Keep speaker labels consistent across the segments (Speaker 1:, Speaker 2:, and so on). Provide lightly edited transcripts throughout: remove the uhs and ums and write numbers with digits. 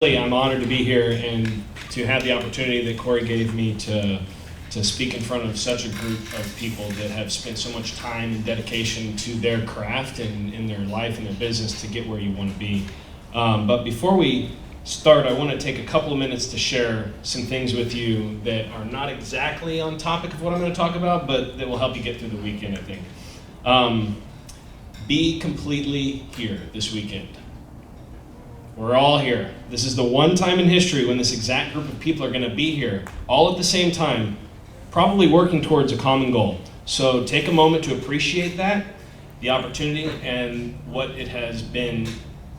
Speaker 1: I'm honored to be here and to have the opportunity that Corey gave me to speak in front of such a group of people that have spent so much time and dedication to their craft and in their life and their business to get where you want to be. But before we start, I want to take a couple of minutes to share some things with you that are not exactly on topic of what I'm going to talk about, but that will help you get through the weekend, I think. Be completely here this weekend. We're all here. This is the one time in history when this exact group of people are going to be here, all at the same time, probably working towards a common goal. So take a moment to appreciate that, the opportunity, and what it has been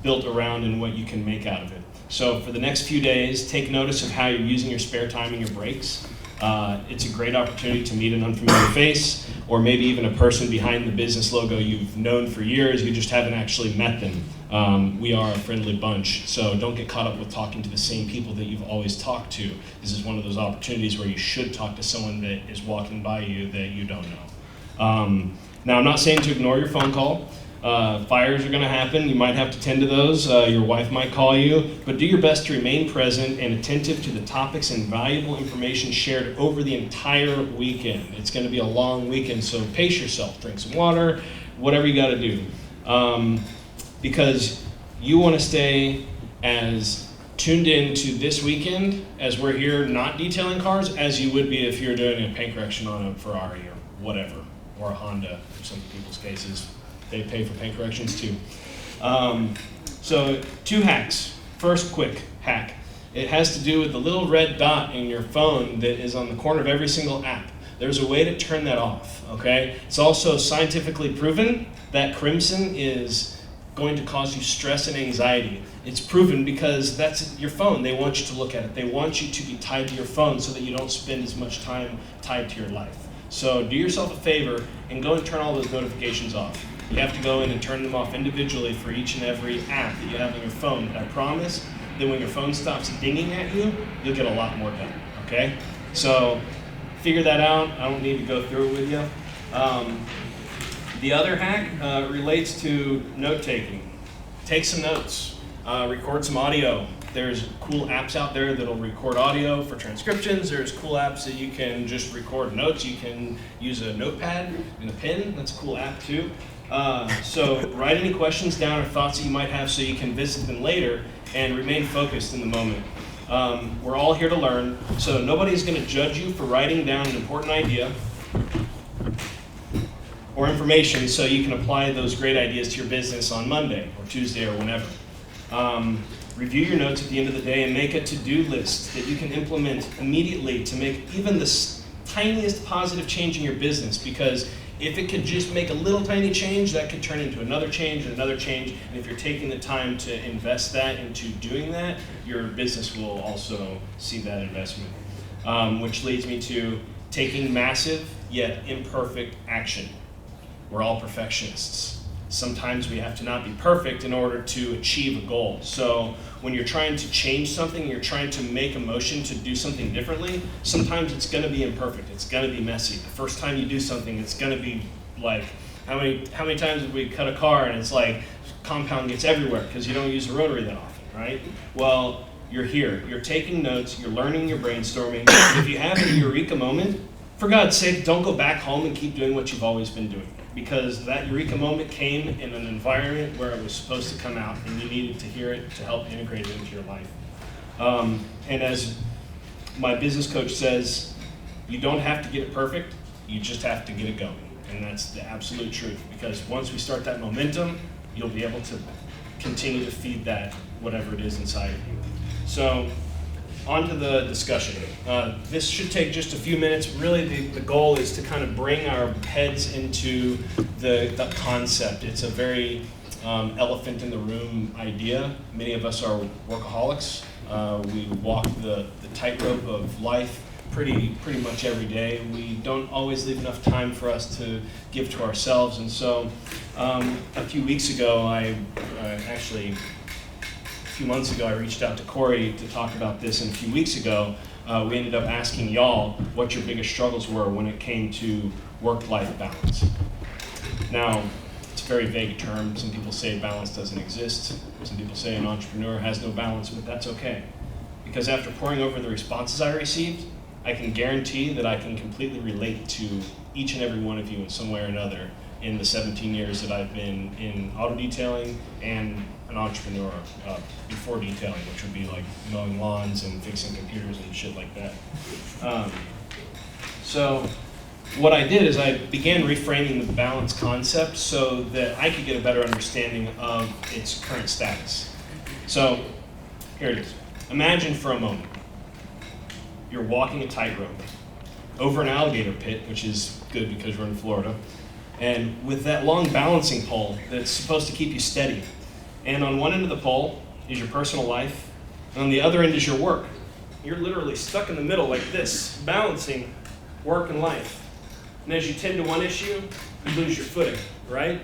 Speaker 1: built around and what you can make out of it. So for the next few days, take notice of how you're using your spare time and your breaks. It's a great opportunity to meet an unfamiliar face, or maybe even a person behind the business logo you've known for years, you just haven't actually met them. We are a friendly bunch, so don't get caught up with talking to the same people that you've always talked to. This is one of those opportunities where you should talk to someone that is walking by you that you don't know. Now, I'm not saying to ignore your phone call. Fires are going to happen. You might have to tend to those. Your wife might call you, but do your best to remain present and attentive to the topics and valuable information shared over the entire weekend. It's going to be a long weekend, so pace yourself. Drink some water, whatever you got to do. Because you want to stay as tuned in to this weekend as we're here not detailing cars as you would be if you're doing a paint correction on a Ferrari or whatever, or a Honda in some people's cases. They pay for paint corrections too. So 2 hacks. First quick hack. It has to do with the little red dot in your phone that is on the corner of every single app. There's a way to turn that off, okay? It's also scientifically proven that crimson is going to cause you stress and anxiety. It's proven because that's your phone. They want you to look at it. They want you to be tied to your phone so that you don't spend as much time tied to your life. So do yourself a favor and go and turn all those notifications off. You have to go in and turn them off individually for each and every app that you have on your phone. But I promise that when your phone stops dinging at you, you'll get a lot more done, okay? So figure that out. I don't need to go through it with you. The other hack relates to note-taking. Take some notes, record some audio. There's cool apps out there that'll record audio for transcriptions. There's cool apps that you can just record notes. You can use a notepad and a pen. That's a cool app too. So write any questions down or thoughts that you might have so you can visit them later and remain focused in the moment. We're all here to learn, so nobody's going to judge you for writing down an important idea or information so you can apply those great ideas to your business on Monday or Tuesday or whenever. Review your notes at the end of the day and make a to-do list that you can implement immediately to make even the tiniest positive change in your business, because if it could just make a little tiny change, that could turn into another change and another change. And if you're taking the time to invest that into doing that, your business will also see that investment. Which leads me to taking massive yet imperfect action. We're all perfectionists. Sometimes we have to not be perfect in order to achieve a goal. So when you're trying to change something, you're trying to make a motion to do something differently, sometimes it's going to be imperfect. It's going to be messy. The first time you do something, it's going to be like, how many times have we cut a car and it's like compound gets everywhere because you don't use the rotary that often, right? Well, you're here. You're taking notes. You're learning. You're brainstorming. If you have a eureka moment, for God's sake, don't go back home and keep doing what you've always been doing, because that eureka moment came in an environment where it was supposed to come out and you needed to hear it to help integrate it into your life. And as my business coach says, you don't have to get it perfect, you just have to get it going. And that's the absolute truth, because once we start that momentum, you'll be able to continue to feed that, whatever it is inside of you. So, on to the discussion. This should take just a few minutes. Really, the goal is to kind of bring our heads into the concept. It's a very elephant in the room idea. Many of us are workaholics. We walk the tightrope of life pretty much every day. We don't always leave enough time for us to give to ourselves. And so a few weeks ago, a few months ago, I reached out to Corey to talk about this, and a few weeks ago, we ended up asking y'all what your biggest struggles were when it came to work-life balance. Now, very vague term. Some people say balance doesn't exist. Some people say an entrepreneur has no balance, but that's okay. Because after poring over the responses I received, I can guarantee that I can completely relate to each and every one of you in some way or another in the 17 years that I've been in auto detailing and an entrepreneur before detailing, which would be like mowing lawns and fixing computers and shit like that. So what I did is I began reframing the balance concept so that I could get a better understanding of its current status. So here it is. Imagine for a moment you're walking a tightrope over an alligator pit, which is good because we're in Florida, and with that long balancing pole that's supposed to keep you steady. And on one end of the pole is your personal life, and on the other end is your work. You're literally stuck in the middle like this, balancing work and life. And as you tend to one issue, you lose your footing, right?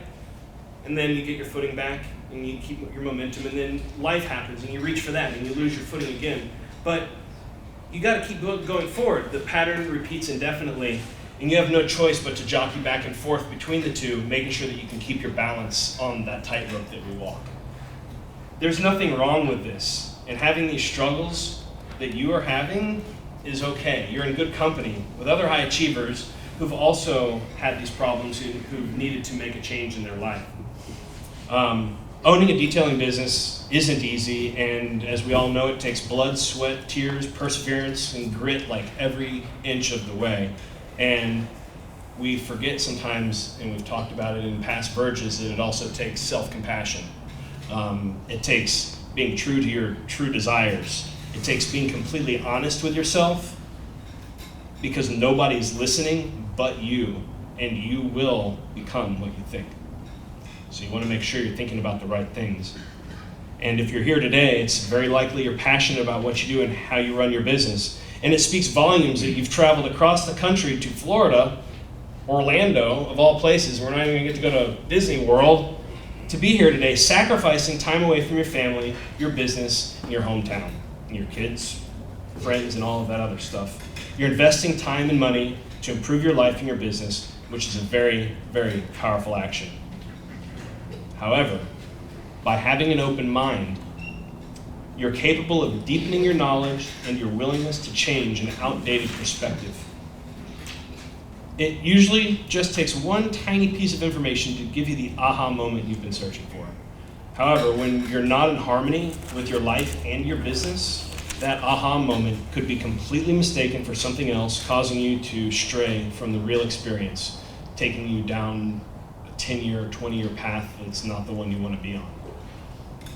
Speaker 1: And then you get your footing back, and you keep your momentum, and then life happens, and you reach for that, and you lose your footing again. But you got to keep going forward. The pattern repeats indefinitely, and you have no choice but to jockey back and forth between the two, making sure that you can keep your balance on that tightrope that we walk. There's nothing wrong with this, and having these struggles that you are having is okay. You're in good company with other high achievers who've also had these problems, who've needed to make a change in their life. Owning a detailing business isn't easy, and as we all know, it takes blood, sweat, tears, perseverance, and grit like every inch of the way. And we forget sometimes, and we've talked about it in past verges, that it also takes self-compassion. It takes being true to your true desires. It takes being completely honest with yourself, because nobody's listening but you, and you will become what you think. So you want to make sure you're thinking about the right things. And if you're here today, it's very likely you're passionate about what you do and how you run your business. And it speaks volumes that you've traveled across the country to Florida, Orlando, of all places. We're not even going to get to go to Disney World, to be here today, sacrificing time away from your family, your business, and your hometown, and your kids, friends, and all of that other stuff. You're investing time and money to improve your life and your business, which is a very, very powerful action. However, by having an open mind, you're capable of deepening your knowledge and your willingness to change an outdated perspective. It usually just takes one tiny piece of information to give you the aha moment you've been searching for. However, when you're not in harmony with your life and your business, that aha moment could be completely mistaken for something else, causing you to stray from the real experience, taking you down a 10-year or 20-year path that's not the one you want to be on.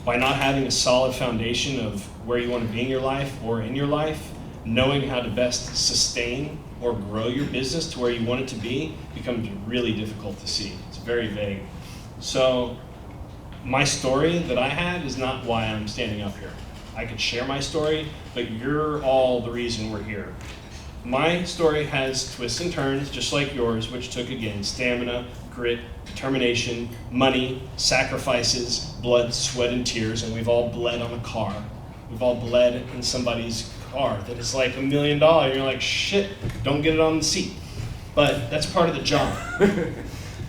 Speaker 1: By not having a solid foundation of where you want to be in your life or in your life, knowing how to best sustain or grow your business to where you want it to be becomes really difficult to see. It's very vague. So my story that I had is not why I'm standing up here. I could share my story, but you're all the reason we're here. My story has twists and turns, just like yours, which took, again, stamina, grit, determination, money, sacrifices, blood, sweat, and tears, and we've all bled on a car. We've all bled in somebody's car that is like $1 million. You're like, shit, don't get it on the seat. But that's part of the job.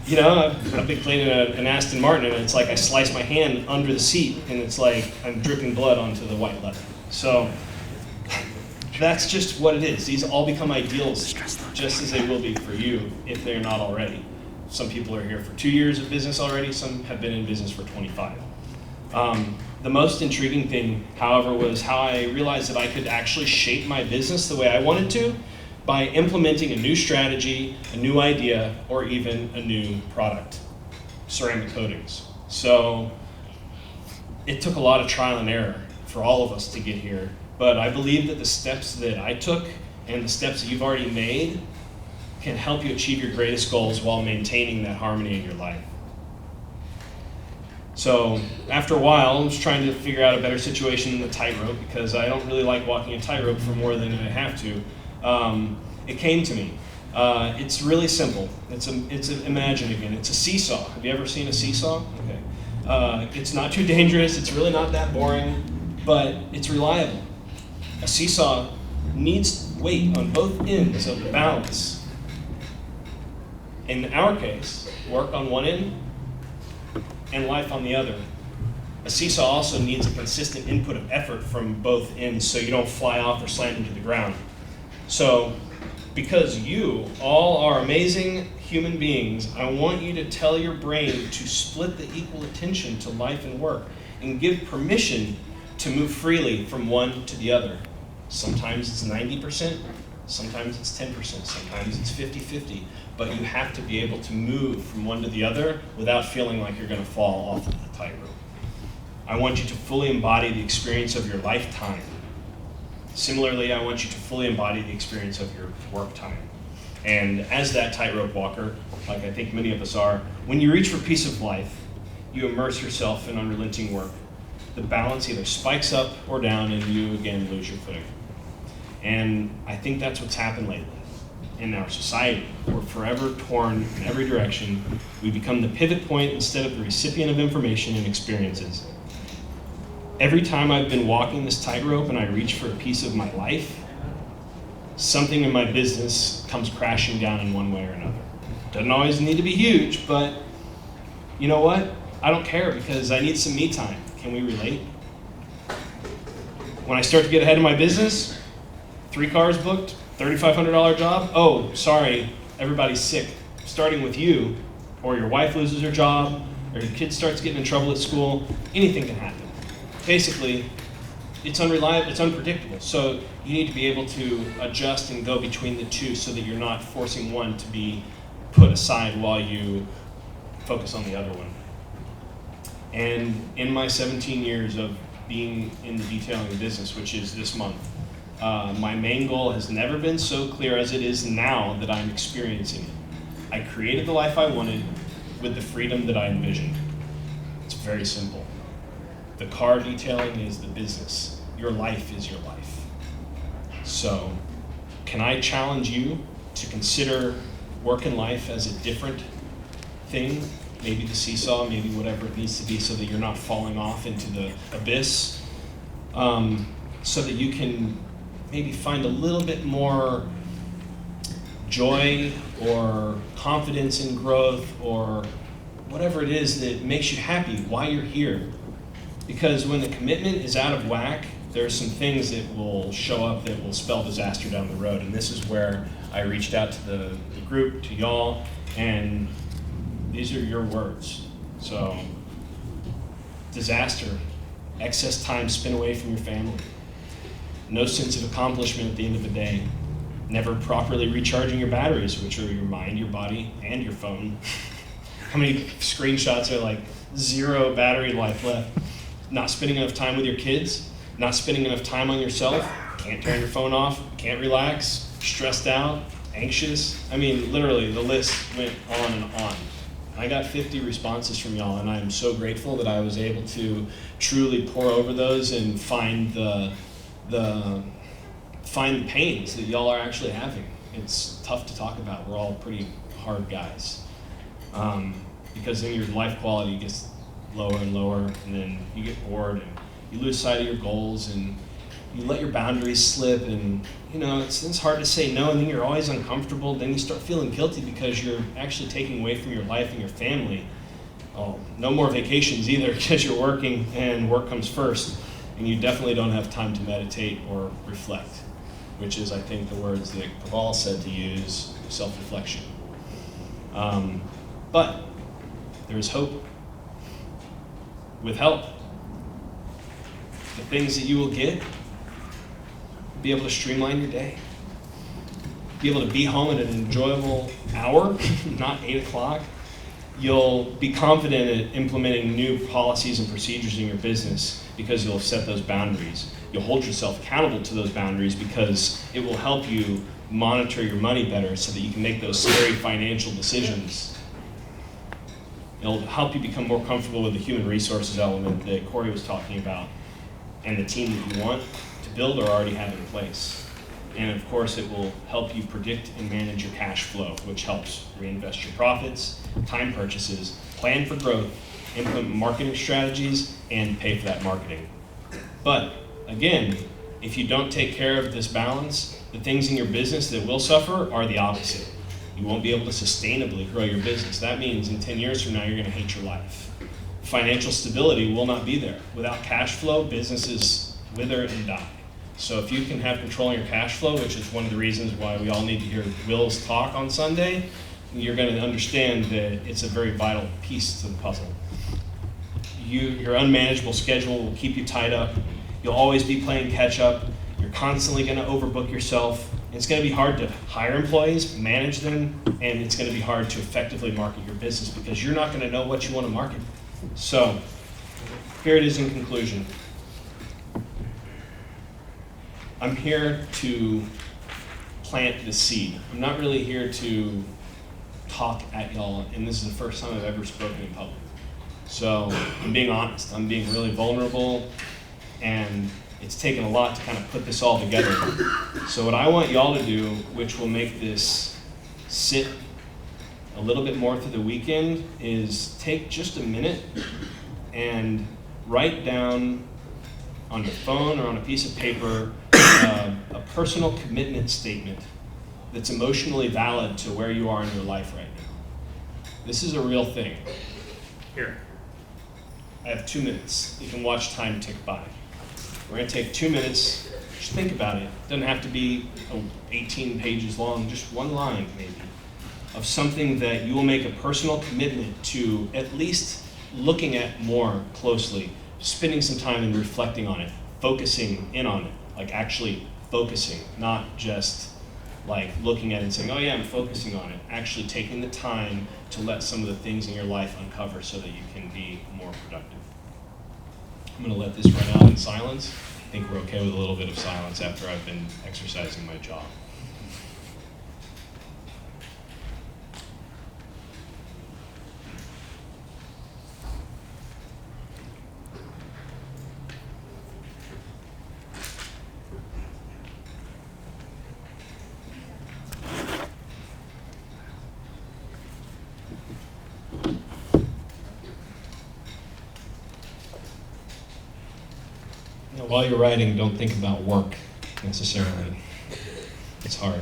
Speaker 1: You know, I've been cleaning an Aston Martin, and it's like I slice my hand under the seat, and it's like I'm dripping blood onto the white leather. So that's just what it is. These all become ideals, just as they will be for you if they're not already. Some people are here for 2 years of business already. Some have been in business for 25. The most intriguing thing, however, was how I realized that I could actually shape my business the way I wanted to by implementing a new strategy, a new idea, or even a new product, ceramic coatings. So it took a lot of trial and error for all of us to get here, but I believe that the steps that I took and the steps that you've already made can help you achieve your greatest goals while maintaining that harmony in your life. So after a while, I was trying to figure out a better situation in the tightrope, because I don't really like walking a tightrope for more than I have to. It came to me. It's really simple. Imagine again, it's a seesaw. Have you ever seen a seesaw? Okay. It's not too dangerous. It's really not that boring, but it's reliable. A seesaw needs weight on both ends of the balance. In our case, work on one end, and life on the other. A seesaw also needs a consistent input of effort from both ends so you don't fly off or slam into the ground. So, because you all are amazing human beings, I want you to tell your brain to split the equal attention to life and work and give permission to move freely from one to the other. Sometimes it's 90%, sometimes it's 10%, sometimes it's 50-50, but you have to be able to move from one to the other without feeling like you're going to fall off of the tightrope. I want you to fully embody the experience of your lifetime. Similarly, I want you to fully embody the experience of your work time. And as that tightrope walker, like I think many of us are, when you reach for peace of life, you immerse yourself in unrelenting work. The balance either spikes up or down and you again lose your footing. And I think that's what's happened lately in our society. We're forever torn in every direction. We become the pivot point instead of the recipient of information and experiences. Every time I've been walking this tightrope and I reach for a piece of my life, something in my business comes crashing down in one way or another. Doesn't always need to be huge, but you know what? I don't care because I need some me time. Can we relate? When I start to get ahead of my business, 3 cars booked, $3,500 job. Oh, sorry, everybody's sick. Starting with you, or your wife loses her job, or your kid starts getting in trouble at school. Anything can happen. Basically, it's unreliable, it's unpredictable. So you need to be able to adjust and go between the two so that you're not forcing one to be put aside while you focus on the other one. And in my 17 years of being in the detailing business, which is this month, my main goal has never been so clear as it is now that I'm experiencing it. I created the life I wanted with the freedom that I envisioned. It's very simple. The car detailing is the business. Your life is your life. So, can I challenge you to consider work and life as a different thing? Maybe the seesaw, maybe whatever it needs to be so that you're not falling off into the abyss. So that you can maybe find a little bit more joy or confidence in growth or whatever it is that makes you happy while you're here. Because when the commitment is out of whack, there are some things that will show up that will spell disaster down the road. And this is where I reached out to the group, to y'all, and these are your words. So, disaster, excess time spent away from your family, no sense of accomplishment at the end of the day, never properly recharging your batteries, which are your mind, your body, and your phone. How many screenshots are like 0 battery life left? Not spending enough time with your kids, not spending enough time on yourself, can't turn your phone off, can't relax, stressed out, anxious. I mean, literally, the list went on and on. I got 50 responses from y'all, and I'm so grateful that I was able to truly pour over those and find the pains that y'all are actually having. It's tough to talk about. We're all pretty hard guys. Because then your life quality gets lower and lower, and then you get bored, and you lose sight of your goals, and you let your boundaries slip, and you know, it's hard to say no, and then you're always uncomfortable. Then you start feeling guilty because you're actually taking away from your life and your family. Oh, no more vacations either because you're working, and work comes first, and you definitely don't have time to meditate or reflect, which is, I think, the words that Paul said to use, self-reflection. But there is hope. With help, the things that you will get, be able to streamline your day, be able to be home at an enjoyable hour, not 8 o'clock. You'll be confident at implementing new policies and procedures in your business because you'll have set those boundaries. You'll hold yourself accountable to those boundaries because it will help you monitor your money better so that you can make those scary financial decisions. It'll help you become more comfortable with the human resources element that Corey was talking about and the team that you want to build or already have in place. And of course, it will help you predict and manage your cash flow, which helps reinvest your profits, time purchases, plan for growth, implement marketing strategies, and pay for that marketing. But again, if you don't take care of this balance, the things in your business that will suffer are the opposite. You won't be able to sustainably grow your business. That means in 10 years from now, you're going to hate your life. financial stability will not be there. Without cash flow, businesses wither and die. So if you can have control of your cash flow, which is one of the reasons why we all need to hear Will's talk on Sunday, you're going to understand that it's a very vital piece to the puzzle. Your unmanageable schedule will keep you tied up. You'll always be playing catch up. You're constantly going to overbook yourself. It's going to be hard to hire employees, manage them, and it's going to be hard to effectively market your business because you're not going to know what you want to market. So here it is in conclusion. I'm here to plant the seed. I'm not really here to talk at y'all, and this is the first time I've ever spoken in public. So I'm being honest, I'm being really vulnerable, and it's taken a lot to kind of put this all together. So what I want y'all to do, which will make this sit a little bit more through the weekend, is take just a minute and write down on your phone or on a piece of paper a personal commitment statement that's emotionally valid to where you are in your life right now. This is a real thing. Here, I have 2 minutes. You can watch time tick by. We're going to take 2 minutes. Just think about it. It doesn't have to be 18 pages long, just one line maybe, of something that you will make a personal commitment to at least looking at more closely, spending some time and reflecting on it, focusing in on it, like actually focusing, not just like looking at it and saying, oh yeah, I'm focusing on it, actually taking the time to let some of the things in your life uncover so that you can be more productive. I'm going to let this run out in silence. I think we're okay with a little bit of silence after I've been exercising my jaw. While you're writing, don't think about work necessarily. It's hard.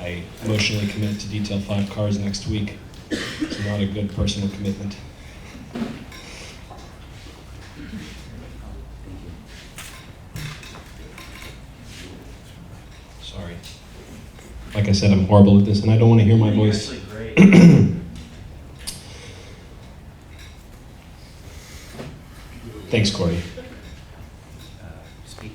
Speaker 1: I emotionally commit to detail 5 cars next week. It's not a good personal commitment. Sorry. Like I said, I'm horrible at this, and I don't want to hear my voice. Thanks, Corey.
Speaker 2: Speak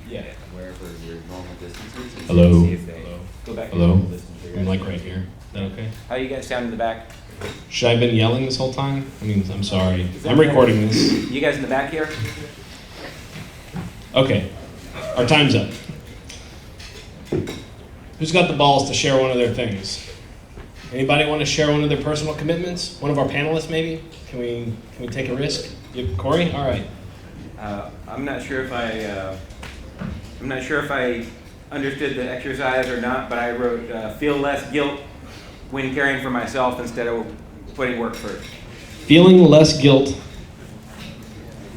Speaker 2: wherever your normal distance is.
Speaker 1: Hello.
Speaker 2: See if they go back to
Speaker 1: Hello.
Speaker 2: normal distance.
Speaker 1: I'm like right here. Is that okay?
Speaker 2: How you guys sound in the back?
Speaker 1: Should I have been yelling this whole time? I mean, I'm sorry. I'm recording this.
Speaker 2: You guys in the back here?
Speaker 1: Okay. Our time's up. Who's got the balls to share one of their things? Anybody want to share one of their personal commitments? One of our panelists, maybe? Can we take a risk? Corey? All right.
Speaker 2: I'm not sure if I understood the exercise or not, but I wrote feel less guilt when caring for myself instead of putting work first.
Speaker 1: Feeling less guilt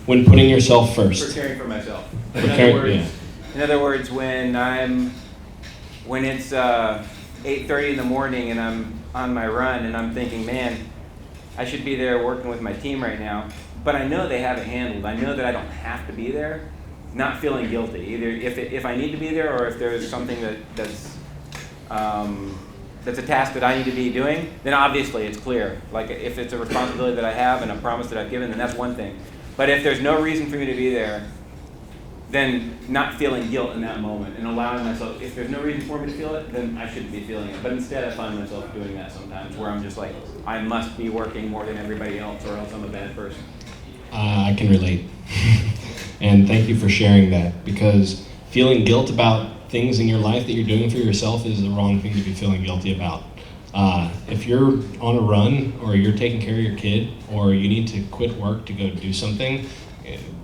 Speaker 1: when putting yourself first.
Speaker 2: For caring for myself.
Speaker 1: In
Speaker 2: other words, when it's 8:30 in the morning and I'm on my run and I'm thinking, man, I should be there working with my team right now, but I know they have it handled. I know that I don't have to be there. Not feeling guilty, either if I need to be there or if there's something that's a task that I need to be doing, then obviously it's clear. Like if it's a responsibility that I have and a promise that I've given, then that's one thing. But if there's no reason for me to be there, then not feeling guilt in that moment and allowing myself, if there's no reason for me to feel it, then I shouldn't be feeling it. But instead I find myself doing that sometimes where I'm just like, I must be working more than everybody else or else I'm a bad person.
Speaker 1: I can relate. And thank you for sharing that, because feeling guilt about things in your life that you're doing for yourself is the wrong thing to be feeling guilty about. If you're on a run or you're taking care of your kid or you need to quit work to go do something,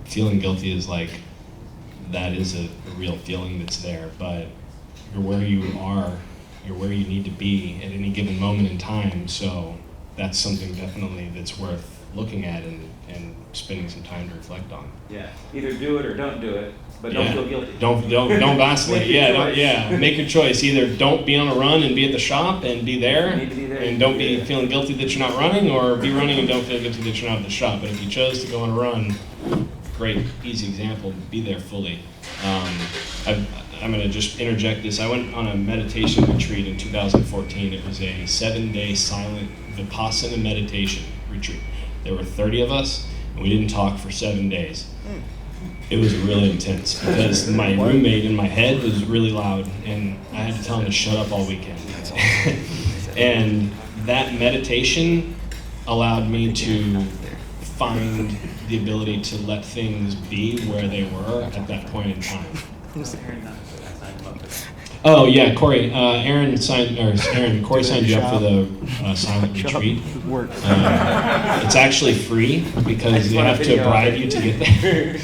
Speaker 1: feeling guilty is like, that is a real feeling that's there, but you're where you are, you're where you need to be at any given moment in time, so that's something definitely that's worth looking at and spending some time to reflect on.
Speaker 2: Yeah, either do it or don't do it, but don't feel guilty.
Speaker 1: Don't vacillate.
Speaker 2: Make your choice.
Speaker 1: Make your choice. Either don't be on a run and be at the shop and be there,
Speaker 2: You need to be there.
Speaker 1: and don't be feeling guilty that you're not running, or be running and don't feel guilty that you're not at the shop. But if you chose to go on a run, great, easy example, be there fully. I'm going to just interject this. I went on a meditation retreat in 2014. It was a 7-day silent Vipassana meditation retreat. There were 30 of us, and we didn't talk for 7 days. It was really intense because my roommate in my head was really loud, and I had to tell him to shut up all weekend. And that meditation allowed me to find the ability to let things be where they were at that point in time. Oh yeah, Corey. Corey signed you up for the silent retreat. It's actually free because they have to bribe you to get there.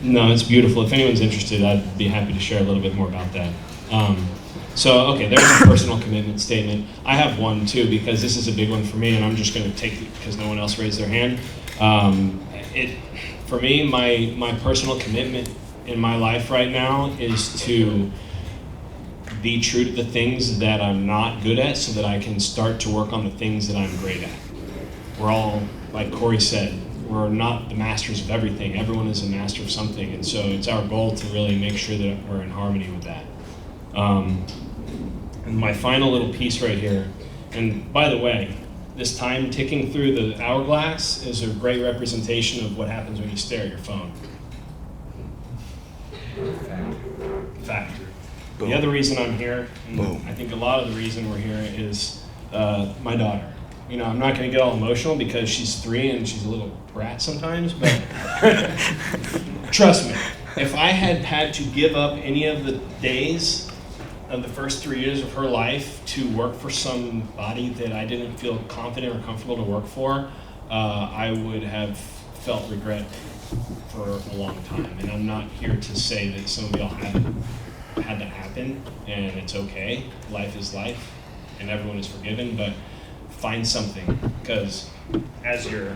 Speaker 1: No, it's beautiful. If anyone's interested, I'd be happy to share a little bit more about that. Okay, there's a personal commitment statement. I have one too because this is a big one for me, and I'm just going to take it because no one else raised their hand. For me, my personal commitment in my life right now is to be true to the things that I'm not good at so that I can start to work on the things that I'm great at. We're all, like Corey said, we're not the masters of everything. Everyone is a master of something, and so it's our goal to really make sure that we're in harmony with that. And my final little piece right here, and by the way, this time ticking through the hourglass is a great representation of what happens when you stare at your phone. Fact. The other reason I'm here, and I think a lot of the reason we're here, is my daughter. You know, I'm not going to get all emotional because she's 3 and she's a little brat sometimes, but trust me, if I had had to give up any of the days of the first 3 years of her life to work for somebody that I didn't feel confident or comfortable to work for, I would have felt regret for a long time. And I'm not here to say that some of y'all haven't had to happen and it's okay. Life is life and everyone is forgiven, but find something, because as your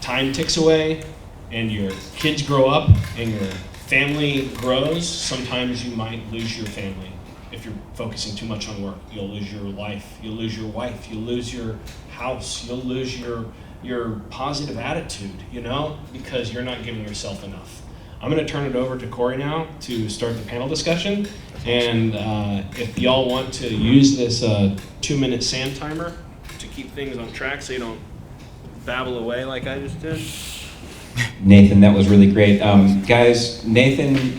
Speaker 1: time ticks away and your kids grow up and your family grows, sometimes you might lose your family. If you're focusing too much on work, you'll lose your life, you'll lose your wife, you'll lose your house, you'll lose your positive attitude, you know, because you're not giving yourself enough. I'm going to turn it over to Corey now to start the panel discussion, and if y'all want to use this 2-minute sand timer to keep things on track so you don't babble away like I just did.
Speaker 3: Nathan, that was really great. Guys, Nathan